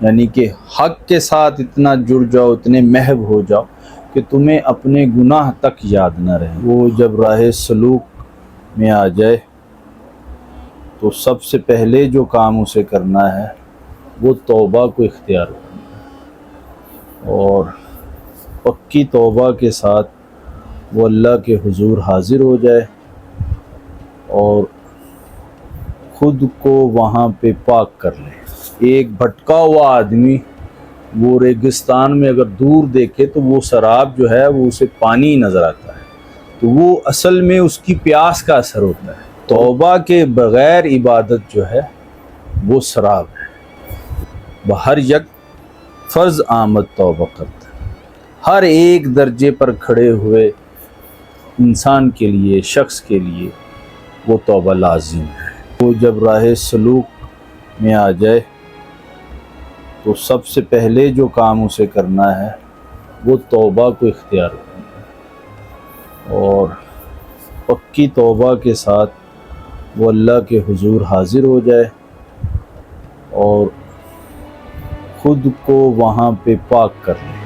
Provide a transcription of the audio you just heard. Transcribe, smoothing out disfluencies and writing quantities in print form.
یعنی کہ حق کے ساتھ اتنا جڑ جاؤ، اتنے محو ہو جاؤ کہ تمہیں اپنے گناہ تک یاد نہ رہے۔ وہ جب راہ سلوک میں آ جائے تو سب سے پہلے جو کام اسے کرنا ہے وہ توبہ کو اختیار کرنا، اور پکی توبہ کے ساتھ وہ اللہ کے حضور حاضر ہو جائے اور خود کو وہاں پہ پاک کر لے۔ ایک بھٹکا ہوا آدمی وہ ریگستان میں اگر دور دیکھے تو وہ سراب جو ہے وہ اسے پانی نظر آتا ہے، تو وہ اصل میں اس کی پیاس کا اثر ہوتا ہے۔ توبہ کے بغیر عبادت جو ہے وہ سراب ہے۔ بہر یک فرض آمد توبہ کرتا ہے، ہر ایک درجے پر کھڑے ہوئے انسان کے لیے، شخص کے لیے وہ توبہ لازم ہے۔ وہ جب راہ سلوک میں آ جائے تو سب سے پہلے جو کام اسے کرنا ہے وہ توبہ کو اختیار کرنا، اور پکی توبہ کے ساتھ وہ اللہ کے حضور حاضر ہو جائے اور خود کو وہاں پہ پاک کر لے۔